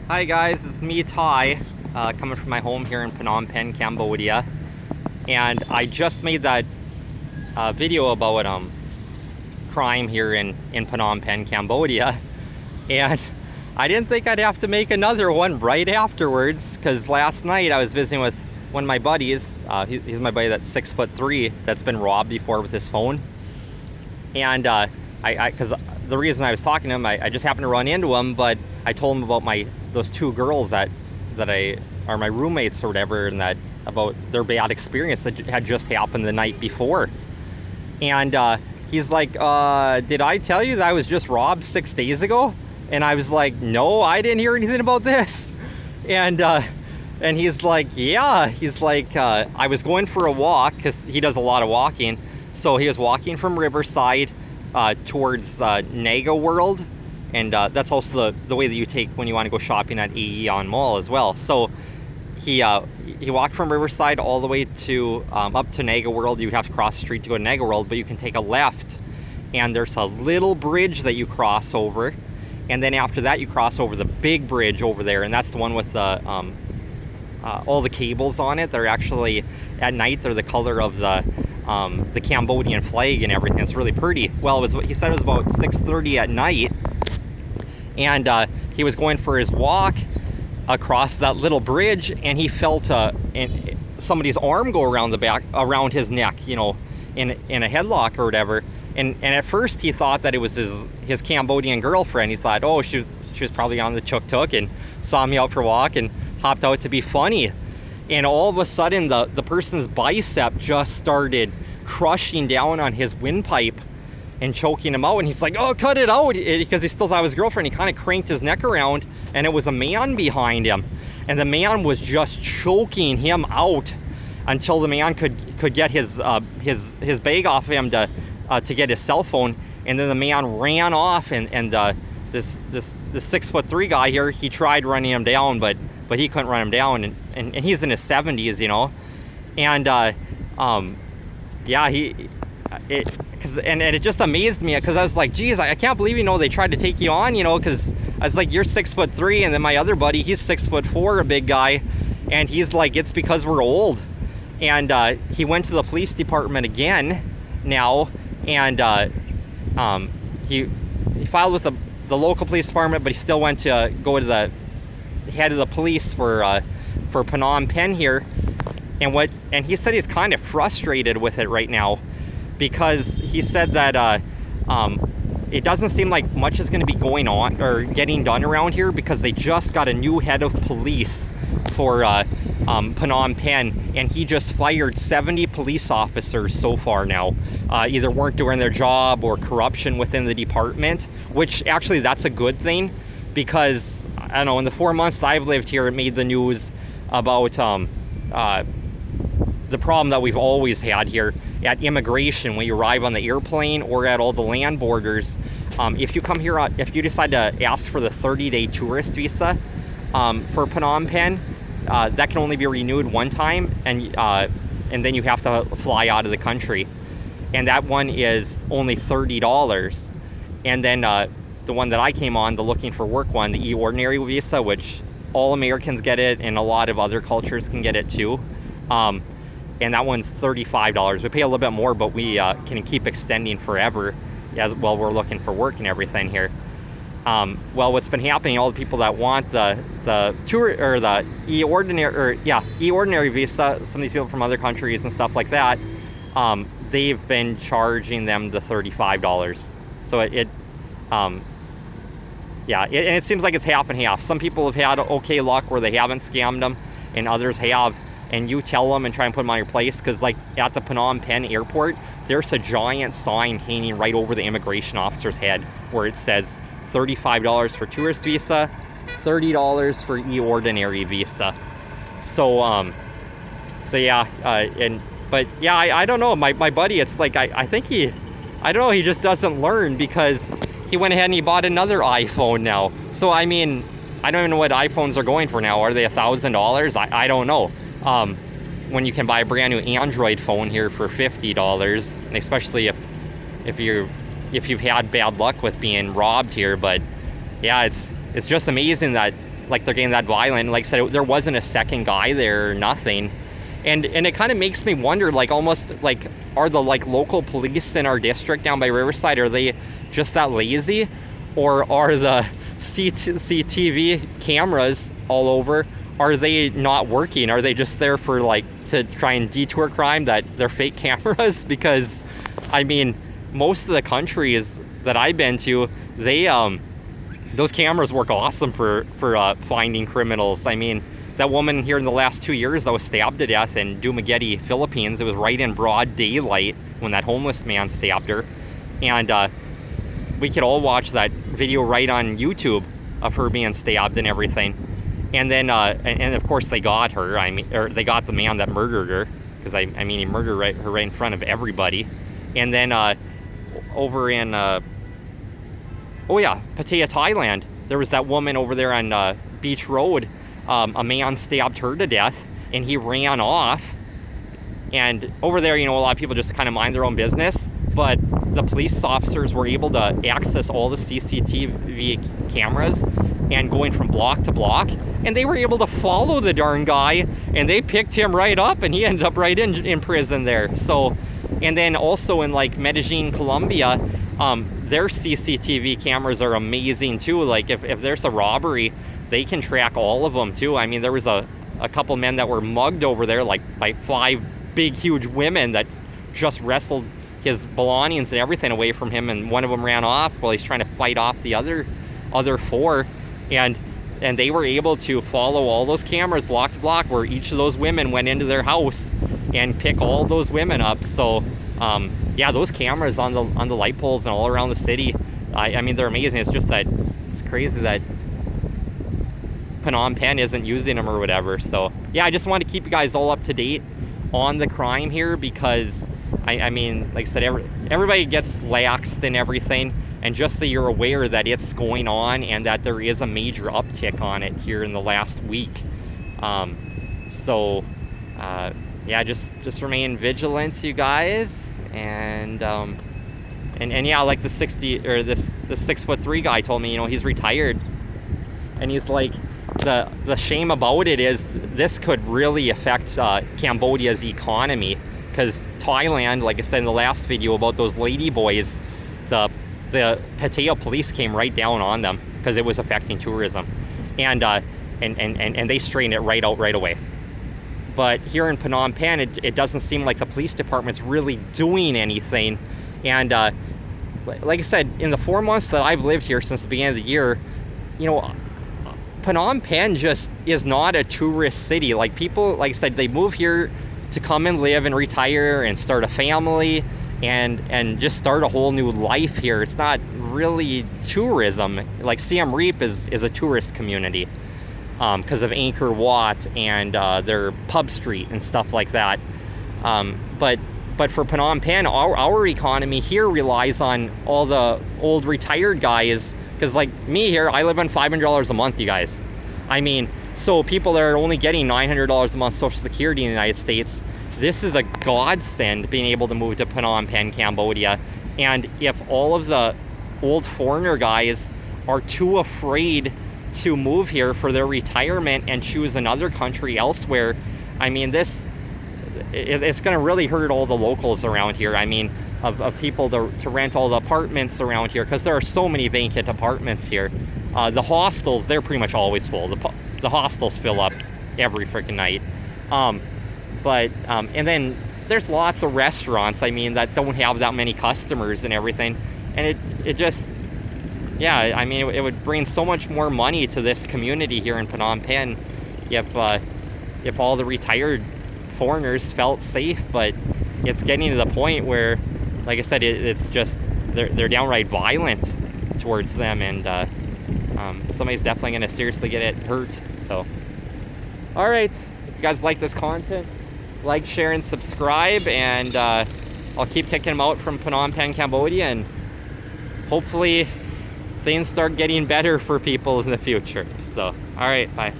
Hi guys, it's me, Ty, coming from my home here in Phnom Penh, Cambodia, and I just made that video about crime here in Phnom Penh, Cambodia, and I didn't think I'd have to make another one right afterwards, because last night I was visiting with one of my buddies. He's my buddy that's 6'3", that's been robbed before with his phone, and because the reason I was talking to him, I just happened to run into him, but I told him about those two girls that are my roommates or whatever, and that about their bad experience that had just happened the night before. And he's like, did I tell you that I was just robbed 6 days ago? And I was like, no, I didn't hear anything about this. And he's like, yeah. He's like, I was going for a walk, because he does a lot of walking. So he was walking from Riverside towards Naga World. And that's also the way that you take when you want to go shopping at Aeon Mall as well. So he walked from Riverside all the way to up to Naga World. You would have to cross the street to go to Naga World, but you can take a left, and there's a little bridge that you cross over, and then after that you cross over the big bridge over there, and that's the one with the all the cables on it. They're actually at night they're the color of the Cambodian flag and everything. It's really pretty. Well, he said it was about 6:30 at night. And he was going for his walk across that little bridge, and he felt somebody's arm go around his neck, you know, in a headlock or whatever. And at first he thought that it was his Cambodian girlfriend. He thought, oh, she was probably on the tuk-tuk and saw me out for a walk and hopped out to be funny. And all of a sudden the person's bicep just started crushing down on his windpipe and choking him out, and he's like, oh, cut it out, because he still thought it was his girlfriend. He kind of cranked his neck around, and it was a man behind him, and the man was just choking him out until the man could get his bag off of him to get his cell phone. And then the man ran off, and this 6'3" guy here, he tried running him down, but he couldn't run him down, and he's in his 70s, you know. And yeah, and it just amazed me, because I was like, geez, I can't believe, you know, they tried to take you on, you know, because I was like, you're 6'3", and then my other buddy, he's 6'4", a big guy, and he's like, it's because we're old. And he went to the police department again now, and he filed with the local police department, but he still went to go to the head of the police for Phnom Penh here, and he said he's kind of frustrated with it right now, because he said that it doesn't seem like much is going to be going on or getting done around here, because they just got a new head of police for Phnom Penh, and he just fired 70 police officers so far now. Either weren't doing their job or corruption within the department, which actually that's a good thing, because I don't know, in the 4 months that I've lived here, it made the news about the problem that we've always had here at immigration when you arrive on the airplane or at all the land borders. If you come here, if you decide to ask for the 30-day tourist visa for Phnom Penh, that can only be renewed one time, and then you have to fly out of the country, and that one is only $30. And then the one that I came on, the looking for work one, the E-Ordinary visa, which all Americans get it, and a lot of other cultures can get it too. And that one's $35. We pay a little bit more, but we can keep extending forever as well. We're looking for work and everything here. Well, what's been happening, all the people that want the tour or the E-Ordinary visa, some of these people from other countries and stuff like that, they've been charging them the $35. So yeah, and it seems like it's half and half. Some people have had okay luck where they haven't scammed them, and others have. And you tell them and try and put them on your place, because like at the Phnom Penh airport, there's a giant sign hanging right over the immigration officer's head where it says $35 for tourist visa, $30 for E-Ordinary visa. So yeah, but yeah, I don't know, my buddy, it's like I think I don't know, he just doesn't learn, because he went ahead and he bought another iPhone now. So I mean, I don't even know what iPhones are going for now. Are they $1,000? I don't know. When you can buy a brand new Android phone here for $50, and especially if you've had bad luck with being robbed here. But yeah, it's just amazing that like they're getting that violent. Like I said, there wasn't a second guy there or nothing. And it kind of makes me wonder, like, almost like, are the like local police in our district down by Riverside, are they just that lazy? Or are the CCTV cameras all over, are they not working? Are they just there for like to try and detour crime, that they're fake cameras? Because I mean, most of the countries that I've been to, they those cameras work awesome for finding criminals. I mean, that woman here in the last 2 years that was stabbed to death in Dumaguete, Philippines, it was right in broad daylight when that homeless man stabbed her. And we could all watch that video right on YouTube of her being stabbed and everything. And then, and of course they got her, I mean, or they got the man that murdered her, because I mean, he murdered her right in front of everybody. And then over in, oh yeah, Pattaya, Thailand, there was that woman over there on Beach Road. A man stabbed her to death, and he ran off. And over there, you know, a lot of people just kind of mind their own business, but the police officers were able to access all the CCTV cameras and going from block to block, and they were able to follow the darn guy, and they picked him right up, and he ended up right in prison there. So, and then also in like Medellin, Colombia, their CCTV cameras are amazing too. Like if there's a robbery, they can track all of them too. I mean, there was a couple men that were mugged over there, like by 5 big huge women that just wrestled his belongings and everything away from him, and one of them ran off while he's trying to fight off the other 4. And they were able to follow all those cameras block to block, where each of those women went into their house and pick all those women up. So yeah, those cameras on the light poles and all around the city, I mean, they're amazing. It's just that it's crazy that Phnom Penh isn't using them or whatever. So yeah, I just want to keep you guys all up to date on the crime here, because I mean, like I said, everybody gets laxed and everything, and just so you're aware that it's going on and that there is a major uptick on it here in the last week. So yeah, just remain vigilant, you guys. And yeah, like the 6'3" guy told me, you know, he's retired, and he's like, the shame about it is this could really affect Cambodia's economy, because Thailand, like I said in the last video about those lady boys, the Pattaya police came right down on them because it was affecting tourism, and they straightened it right out right away. But here in Phnom Penh, it doesn't seem like the police department's really doing anything. And like I said, in the 4 months that I've lived here since the beginning of the year, you know, Phnom Penh just is not a tourist city. Like, people, like I said, they move here to come and live and retire and start a family and just start a whole new life here. It's not really tourism. Like Siem Reap is a tourist community because of Angkor Wat and their pub street and stuff like that. But for Phnom Penh, our economy here relies on all the old retired guys. Because like me here, I live on $500 a month, you guys. I mean, so people that are only getting $900 a month Social Security in the United States, this is a godsend being able to move to Phnom Penh, Cambodia. And if all of the old foreigner guys are too afraid to move here for their retirement and choose another country elsewhere, I mean, it's going to really hurt all the locals around here. I mean, of people to rent all the apartments around here, because there are so many vacant apartments here. The hostels, they're pretty much always full. The hostels fill up every freaking night. And then there's lots of restaurants, I mean, that don't have that many customers and everything. And it just, yeah, I mean, it would bring so much more money to this community here in Phnom Penh if all the retired foreigners felt safe. But it's getting to the point where, like I said, it's just they're downright violent towards them, and somebody's definitely going to seriously get hurt. So, all right, if you guys like this content, like, share, and subscribe, and I'll keep kicking them out from Phnom Penh, Cambodia, and hopefully things start getting better for people in the future. So, all right, bye.